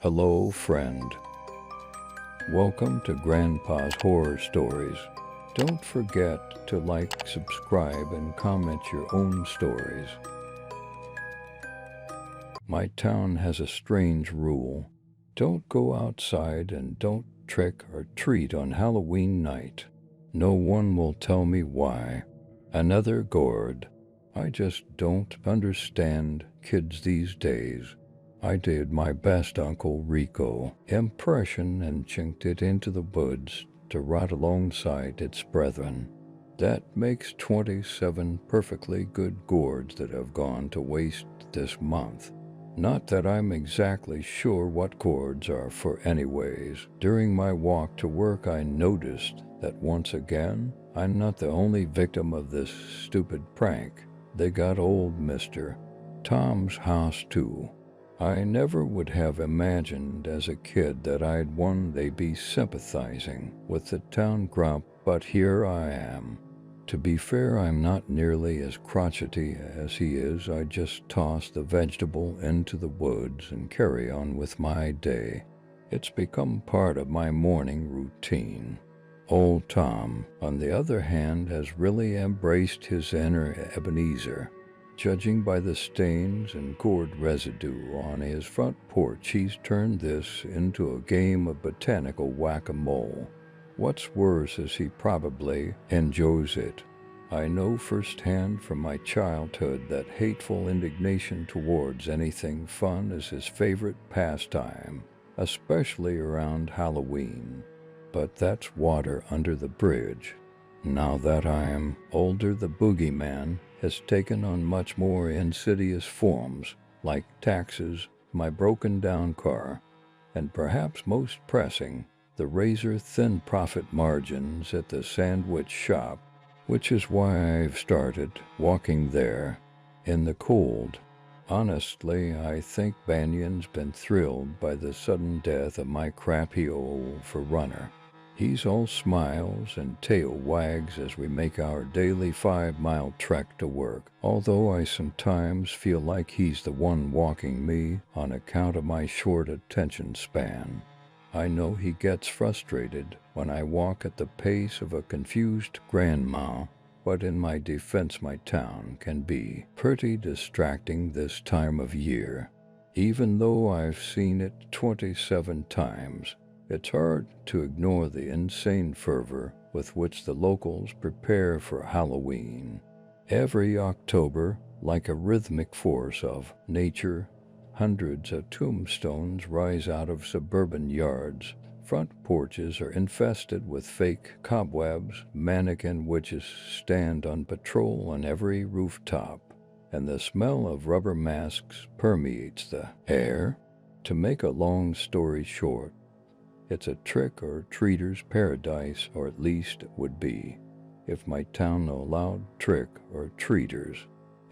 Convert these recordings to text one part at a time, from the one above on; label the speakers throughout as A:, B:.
A: Hello, friend. Welcome to Grandpa's Horror Stories. Don't forget to like, subscribe, and comment your own stories. My town has a strange rule. Don't go outside and don't trick or treat on Halloween night. No one will tell me why. Another gourd. I just don't understand kids these days. I did my best Uncle Rico impression and chinked it into the woods to rot alongside its brethren. That makes 27 perfectly good gourds that have gone to waste this month. Not that I'm exactly sure what gourds are for anyways. During my walk to work I noticed that once again, I'm not the only victim of this stupid prank. They got old Mr. Tom's house too. I never would have imagined as a kid that I'd one day be sympathizing with the town grump, but here I am. To be fair, I'm not nearly as crotchety as he is. I just toss the vegetable into the woods and carry on with my day. It's become part of my morning routine. Old Tom, on the other hand, has really embraced his inner Ebenezer. Judging by the stains and gourd residue on his front porch, he's turned this into a game of botanical whack-a-mole. What's worse is he probably enjoys it. I know firsthand from my childhood that hateful indignation towards anything fun is his favorite pastime, especially around Halloween. But that's water under the bridge. Now that I am older, the boogeyman has taken on much more insidious forms, like taxes, my broken-down car, and perhaps most pressing, the razor-thin profit margins at the sandwich shop, which is why I've started walking there in the cold. Honestly, I think Banyan's been thrilled by the sudden death of my crappy old forerunner. He's all smiles and tail wags as we make our daily 5-mile trek to work, although I sometimes feel like he's the one walking me on account of my short attention span. I know he gets frustrated when I walk at the pace of a confused grandma, but in my defense, my town can be pretty distracting this time of year. Even though I've seen it 27 times, it's hard to ignore the insane fervor with which the locals prepare for Halloween. Every October, like a rhythmic force of nature, hundreds of tombstones rise out of suburban yards. Front porches are infested with fake cobwebs. Mannequin witches stand on patrol on every rooftop, and the smell of rubber masks permeates the air. To make a long story short, it's a trick-or-treater's paradise, or at least it would be, if my town allowed trick-or-treaters.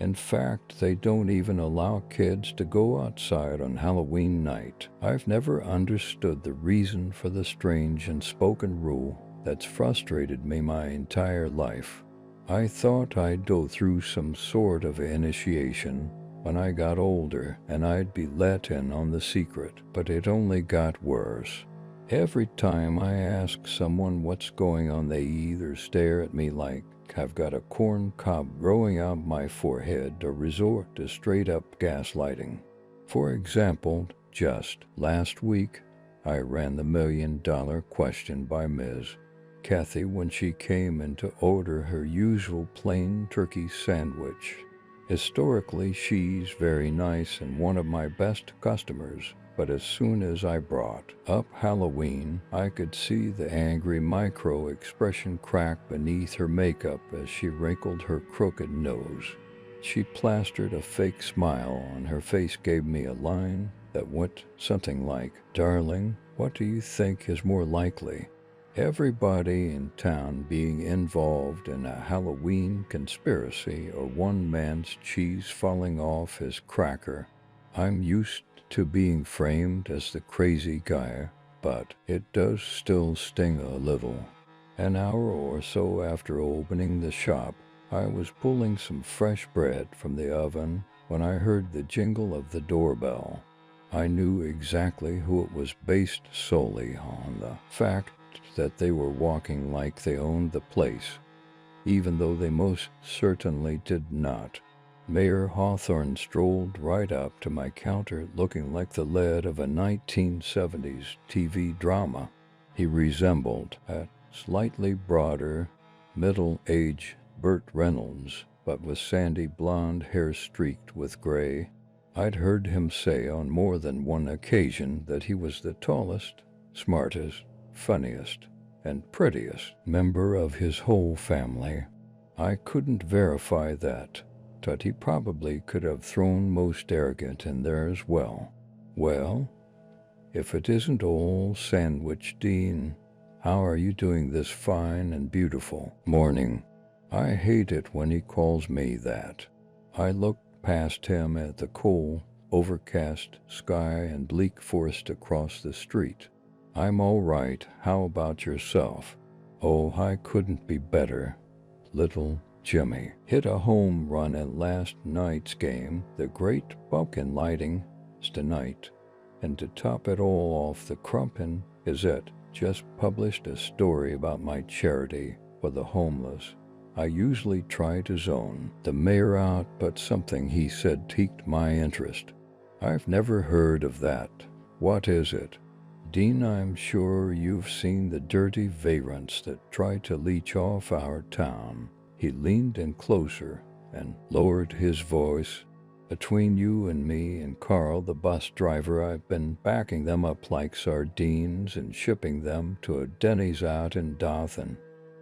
A: In fact, they don't even allow kids to go outside on Halloween night. I've never understood the reason for the strange unspoken rule that's frustrated me my entire life. I thought I'd go through some sort of initiation when I got older and I'd be let in on the secret, but it only got worse. Every time I ask someone what's going on, they either stare at me like I've got a corn cob growing out my forehead or resort to straight-up gaslighting. For example, just last week, I ran the million-dollar question by Ms. Kathy when she came in to order her usual plain turkey sandwich. Historically, she's very nice and one of my best customers. But as soon as I brought up Halloween, I could see the angry micro-expression crack beneath her makeup as she wrinkled her crooked nose. She plastered a fake smile on her face, gave me a line that went something like, "Darling, what do you think is more likely? Everybody in town being involved in a Halloween conspiracy or one man's cheese falling off his cracker? I'm used to being framed as the crazy guy, but it does still sting a little." An hour or so after opening the shop, I was pulling some fresh bread from the oven when I heard the jingle of the doorbell. I knew exactly who it was based solely on the fact that they were walking like they owned the place, even though they most certainly did not. Mayor Hawthorne strolled right up to my counter looking like the lead of a 1970s TV drama. He resembled a slightly broader, middle-aged Burt Reynolds, but with sandy blonde hair streaked with gray. I'd heard him say on more than one occasion that he was the tallest, smartest, funniest, and prettiest member of his whole family. I couldn't verify that, but he probably could have thrown most arrogant in there as well. Well, if it isn't old Sandwich Dean, how are you doing this fine and beautiful morning? I hate it when he calls me that. I looked past him at the cold, overcast sky and bleak forest across the street. I'm all right. How about yourself? Oh, I couldn't be better. Little Jimmy hit a home run at last night's game. The great pumpkin lighting tonight. And to top it all off, the Crumpin Gazette just published a story about my charity for the homeless. I usually try to zone the mayor out, but something he said piqued my interest. I've never heard of that. What is it? Dean, I'm sure you've seen the dirty vagrants that try to leech off our town. He leaned in closer and lowered his voice. Between you and me and Carl, the bus driver, I've been backing them up like sardines and shipping them to a Denny's out in Dothan.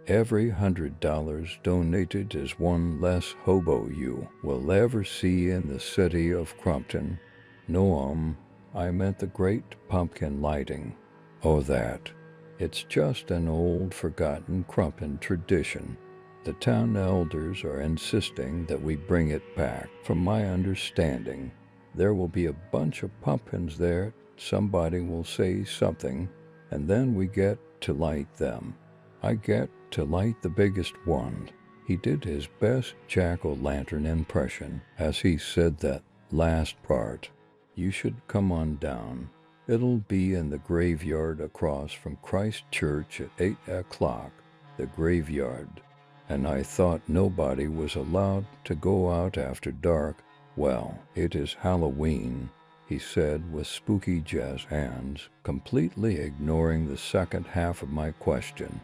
A: Every $100 donated is one less hobo you will ever see in the city of Crumpton. No, I meant the great pumpkin lighting. Oh, that. It's just an old forgotten Crumpton tradition. The town elders are insisting that we bring it back. From my understanding, there will be a bunch of pumpkins there. Somebody will say something, and then we get to light them. I get to light the biggest one. He did his best jack-o'-lantern impression as he said that last part. You should come on down. It'll be in the graveyard across from Christ Church at 8 o'clock. The graveyard. And I thought nobody was allowed to go out after dark. Well, it is Halloween, he said with spooky jazz hands, completely ignoring the second half of my question.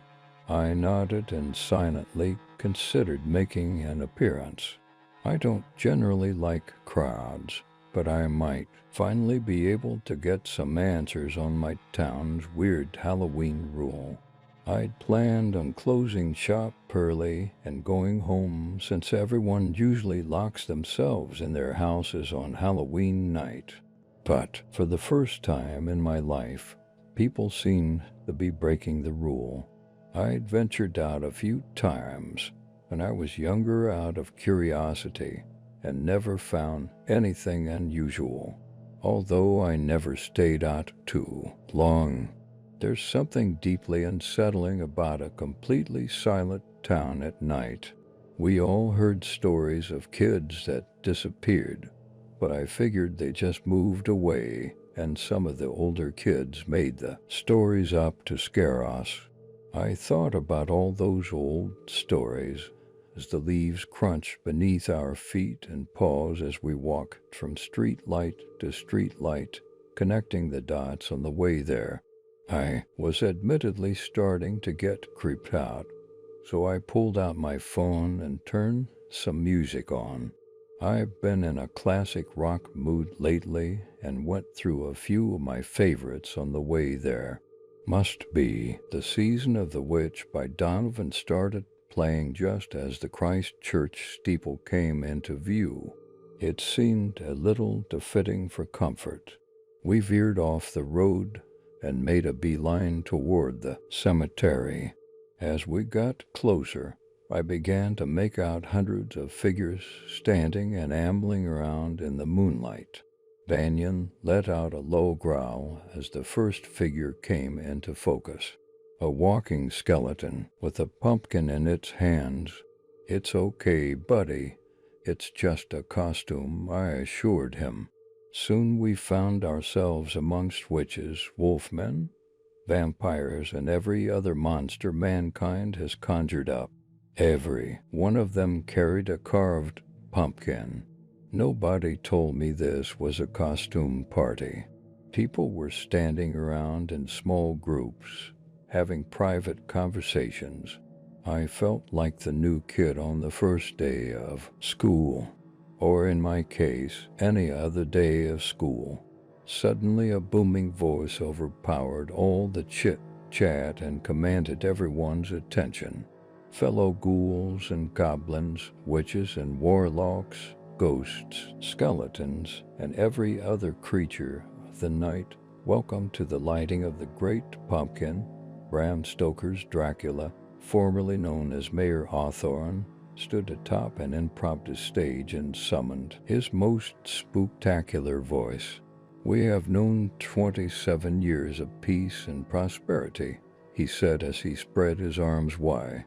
A: I nodded and silently considered making an appearance. I don't generally like crowds, but I might finally be able to get some answers on my town's weird Halloween rule. I'd planned on closing shop early and going home since everyone usually locks themselves in their houses on Halloween night. But for the first time in my life, people seemed to be breaking the rule. I'd ventured out a few times when I was younger out of curiosity and never found anything unusual, although I never stayed out too long. There's something deeply unsettling about a completely silent town at night. We all heard stories of kids that disappeared, but I figured they just moved away, and some of the older kids made the stories up to scare us. I thought about all those old stories as the leaves crunch beneath our feet and pause as we walk from street light to street light, connecting the dots on the way there. I was admittedly starting to get creeped out, so I pulled out my phone and turned some music on. I've been in a classic rock mood lately and went through a few of my favorites on the way there. Must be The Season of the Witch by Donovan started playing just as the Christ Church steeple came into view. It seemed a little too fitting for comfort. We veered off the road and made a beeline toward the cemetery. As we got closer, I began to make out hundreds of figures standing and ambling around in the moonlight. Banyan let out a low growl as the first figure came into focus. A walking skeleton with a pumpkin in its hands. It's okay, buddy. It's just a costume, I assured him. Soon we found ourselves amongst witches, wolfmen, vampires, and every other monster mankind has conjured up. Every one of them carried a carved pumpkin. Nobody told me this was a costume party. People were standing around in small groups, having private conversations. I felt like the new kid on the first day of school, or in my case, any other day of school. Suddenly a booming voice overpowered all the chit-chat and commanded everyone's attention. Fellow ghouls and goblins, witches and warlocks, ghosts, skeletons, and every other creature of the night, welcome to the lighting of the Great Pumpkin. Bram Stoker's Dracula, formerly known as Mayor Hawthorne, stood atop an impromptu stage and summoned his most spooktacular voice. "We have known 27 years of peace and prosperity," he said as he spread his arms wide.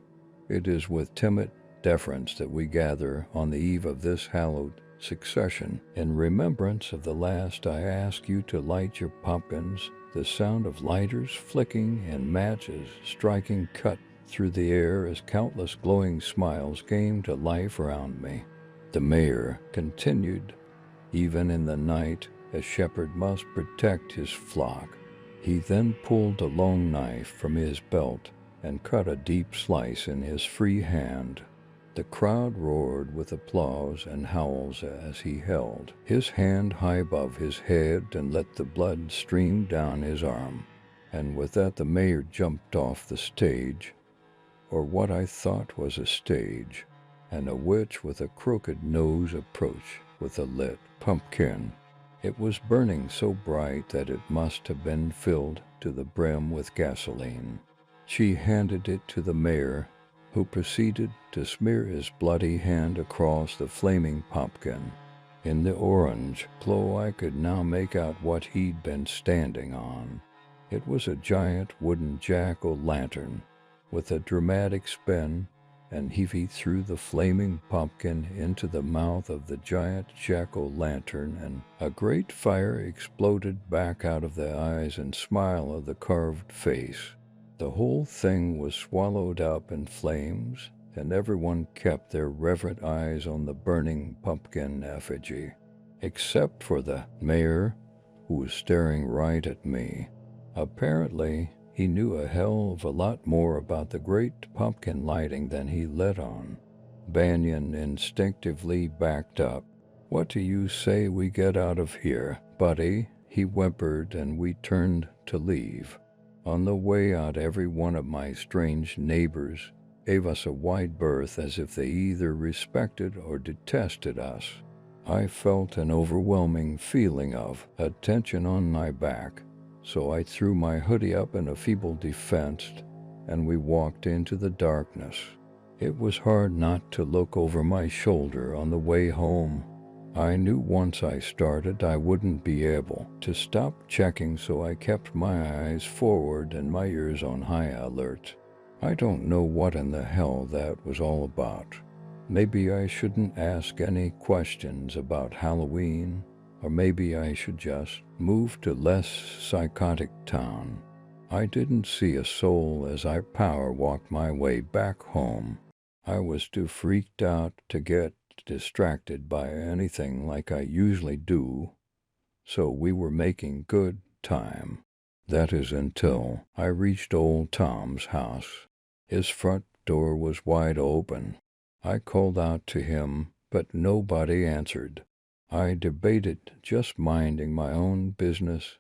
A: "It is with timid deference that we gather on the eve of this hallowed succession. In remembrance of the last, I ask you to light your pumpkins." The sound of lighters flicking and matches striking cut through the air as countless glowing smiles came to life around me. The mayor continued, "Even in the night, a shepherd must protect his flock." He then pulled a long knife from his belt and cut a deep slice in his free hand. The crowd roared with applause and howls as he held his hand high above his head and let the blood stream down his arm. And with that the mayor jumped off the stage, or what I thought was a stage, and a witch with a crooked nose approached with a lit pumpkin. It was burning so bright that it must have been filled to the brim with gasoline. She handed it to the mayor, who proceeded to smear his bloody hand across the flaming pumpkin. In the orange glow I could now make out what he'd been standing on. It was a giant wooden jack-o'-lantern with a dramatic spin, and he threw the flaming pumpkin into the mouth of the giant jack-o'-lantern, and a great fire exploded back out of the eyes and smile of the carved face. The whole thing was swallowed up in flames, and everyone kept their reverent eyes on the burning pumpkin effigy, except for the mayor, who was staring right at me. Apparently, he knew a hell of a lot more about the great pumpkin lighting than he let on. Banyan instinctively backed up. "What do you say we get out of here, buddy?" he whimpered, and we turned to leave. On the way out, every one of my strange neighbors gave us a wide berth as if they either respected or detested us. I felt an overwhelming feeling of a tension on my back, so I threw my hoodie up in a feeble defense, and we walked into the darkness. It was hard not to look over my shoulder on the way home. I knew once I started I wouldn't be able to stop checking, so I kept my eyes forward and my ears on high alert. I don't know what in the hell that was all about. Maybe I shouldn't ask any questions about Halloween, or maybe I should just move to less psychotic town. I didn't see a soul as I power walked my way back home. I was too freaked out to get distracted by anything like I usually do, so we were making good time. That is until I reached old Tom's house. His front door was wide open. I called out to him, but nobody answered. I debated just minding my own business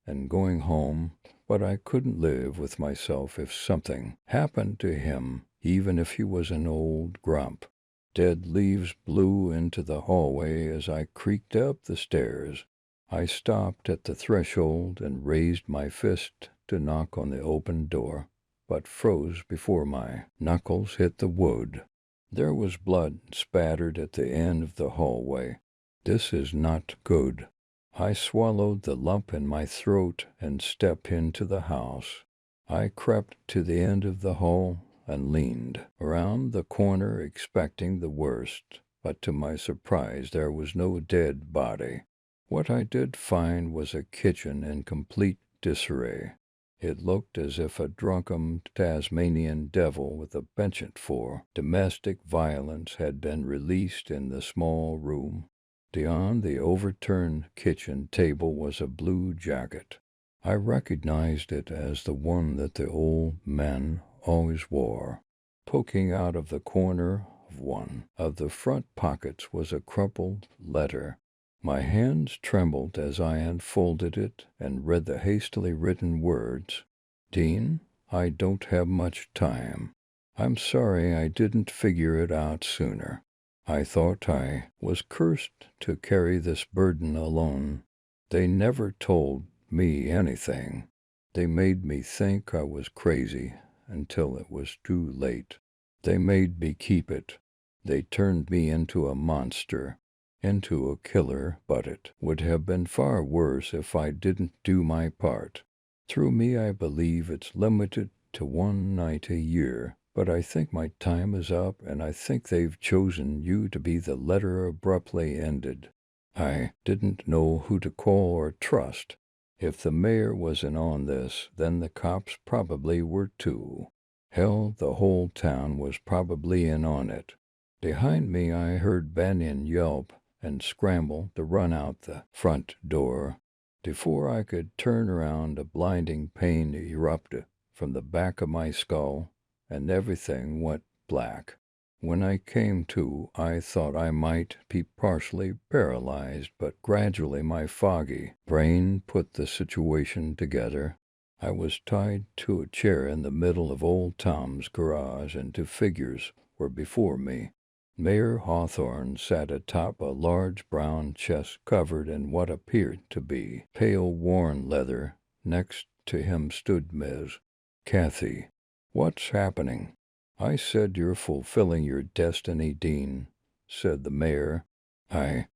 A: and going home, but I couldn't live with myself if something happened to him, even if he was an old grump. Dead leaves blew into the hallway as I creaked up the stairs. I stopped at the threshold and raised my fist to knock on the open door, but froze before my knuckles hit the wood. There was blood spattered at the end of the hallway. This is not good. I swallowed the lump in my throat and stepped into the house. I crept to the end of the hall and leaned around the corner expecting the worst, but to my surprise there was no dead body. What I did find was a kitchen in complete disarray. It looked as if a drunken Tasmanian devil with a penchant for domestic violence had been released in the small room. Beyond the overturned kitchen table was a blue jacket. I recognized it as the one that the old men always wore. Poking out of the corner of one of the front pockets was a crumpled letter. My hands trembled as I unfolded it and read the hastily written words. Dean, I don't have much time. I'm sorry I didn't figure it out sooner. I thought I was cursed to carry this burden alone. They never told me anything. They made me think I was crazy until it was too late. They made me keep it. They turned me into a monster, into a killer, but it would have been far worse if I didn't do my part. Through me, I believe it's limited to one night a year, but I think my time is up, and I think they've chosen you to be the letter abruptly ended. I didn't know who to call or trust. If the mayor was in on this, then the cops probably were too. Hell, the whole town was probably in on it. Behind me, I heard Banyan yelp and scramble to run out the front door. Before I could turn around, a blinding pain erupted from the back of my skull, and everything went black. When I came to, I thought I might be partially paralyzed, but gradually my foggy brain put the situation together. I was tied to a chair in the middle of old Tom's garage, and two figures were before me. Mayor Hawthorne sat atop a large brown chest covered in what appeared to be pale worn leather. Next to him stood Ms. Kathy. What's happening? I said you're fulfilling your destiny, Dean, said the mayor. I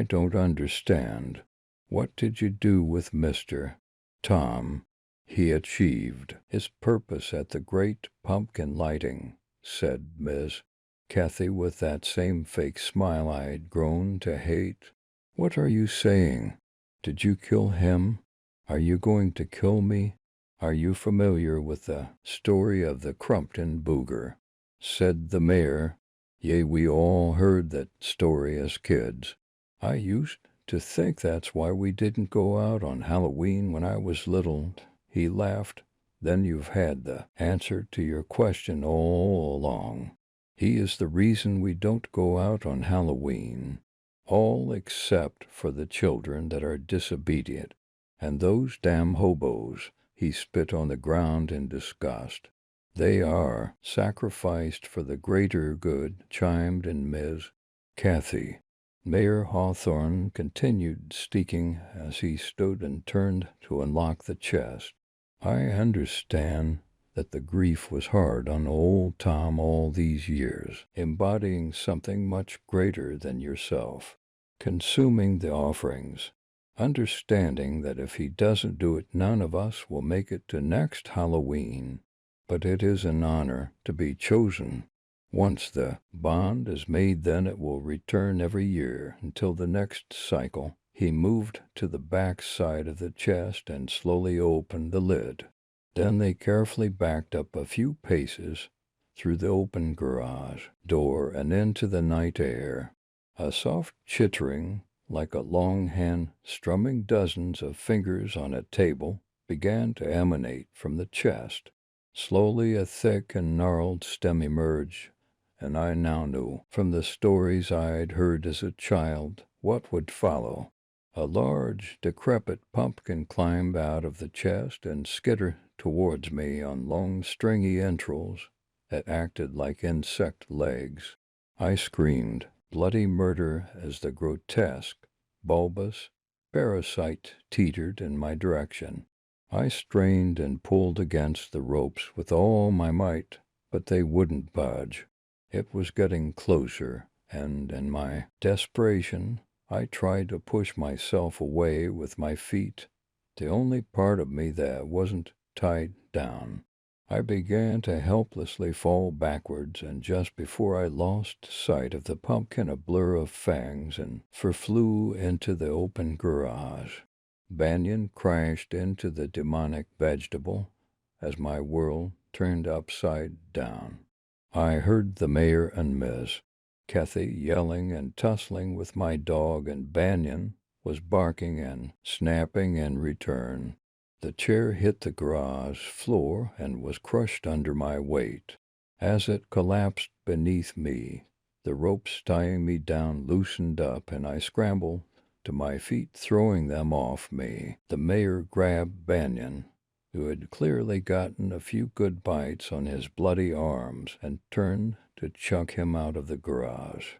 A: don't understand. What did you do with Mr. Tom? He achieved his purpose at the great pumpkin lighting, said Ms. Kathy with that same fake smile I'd grown to hate. What are you saying? Did you kill him? Are you going to kill me? Are you familiar with the story of the Crumpton Booger? Said the mayor. Yea, we all heard that story as kids. I used to think that's why we didn't go out on Halloween when I was little. He laughed. Then you've had the answer to your question all along. He is the reason we don't go out on Halloween, all except for the children that are disobedient, and those damn hobos. He spit on the ground in disgust. They are sacrificed for the greater good, chimed in Ms. Kathy. Mayor Hawthorne continued speaking as he stood and turned to unlock the chest. I understand that the grief was hard on old Tom all these years, embodying something much greater than yourself, consuming the offerings, understanding that if he doesn't do it, none of us will make it to next Halloween. But it is an honor to be chosen. Once the bond is made, then it will return every year until the next cycle. He moved to the back side of the chest and slowly opened the lid. Then they carefully backed up a few paces through the open garage door and into the night air. A soft chittering, like a long hand strumming dozens of fingers on a table, began to emanate from the chest. Slowly a thick and gnarled stem emerged, and I now knew from the stories I'd heard as a child what would follow. A large, decrepit pumpkin climbed out of the chest and skittered towards me on long, stringy entrails that acted like insect legs. I screamed bloody murder as the grotesque, bulbous parasite teetered in my direction. I strained and pulled against the ropes with all my might, but they wouldn't budge. It was getting closer, and in my desperation, I tried to push myself away with my feet, the only part of me that wasn't tied down. I began to helplessly fall backwards, and just before I lost sight of the pumpkin, a blur of fangs and fur flew into the open garage. Banyan crashed into the demonic vegetable as my world turned upside down. I heard the mayor and Miss Kathy yelling and tussling with my dog, and Banyan was barking and snapping in return. The chair hit the garage floor and was crushed under my weight. As it collapsed beneath me, the ropes tying me down loosened up, and I scrambled to my feet, throwing them off me. The mayor grabbed Banyan, who had clearly gotten a few good bites on his bloody arms, and turned to chuck him out of the garage.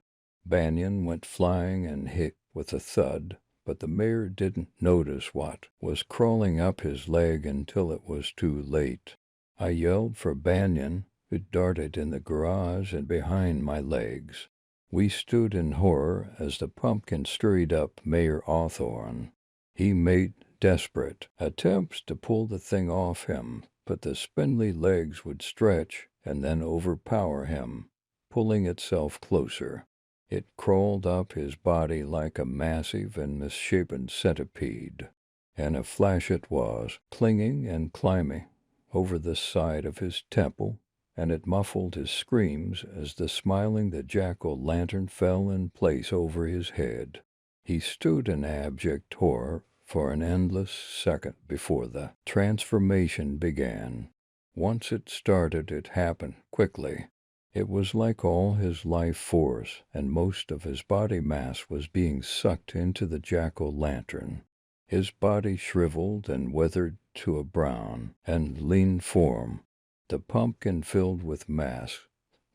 A: Banyan went flying and hit with a thud, but the mayor didn't notice what was crawling up his leg until it was too late. I yelled for Banyan, who darted in the garage and behind my legs. We stood in horror as the pumpkin scurried up Mayor Hawthorne. He made desperate attempts to pull the thing off him, but the spindly legs would stretch and then overpower him, pulling itself closer. It crawled up his body like a massive and misshapen centipede, and a flash it was, clinging and climbing over the side of his temple, and it muffled his screams as the jack-o'-lantern fell in place over his head. He stood in abject horror for an endless second before the transformation began. Once it started, it happened quickly. It was like all his life force and most of his body mass was being sucked into the jack-o'-lantern. His body shriveled and withered to a brown and lean form, the pumpkin filled with mass,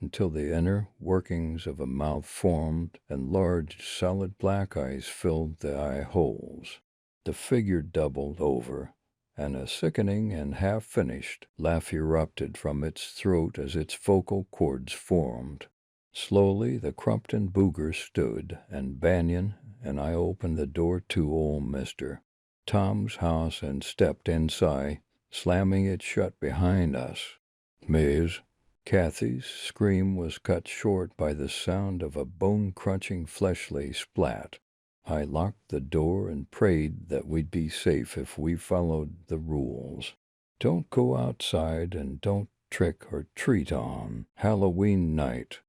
A: until the inner workings of a mouth formed and large solid black eyes filled the eye holes. The figure doubled over, and a sickening and half-finished laugh erupted from its throat as its vocal cords formed. Slowly the Crumpton Booger stood, and Banyan and I opened the door to old Mr. Tom's house and stepped inside, slamming it shut behind us. Miss Kathy's scream was cut short by the sound of a bone-crunching fleshly splat. I locked the door and prayed that we'd be safe if we followed the rules. Don't go outside and don't trick or treat on Halloween night.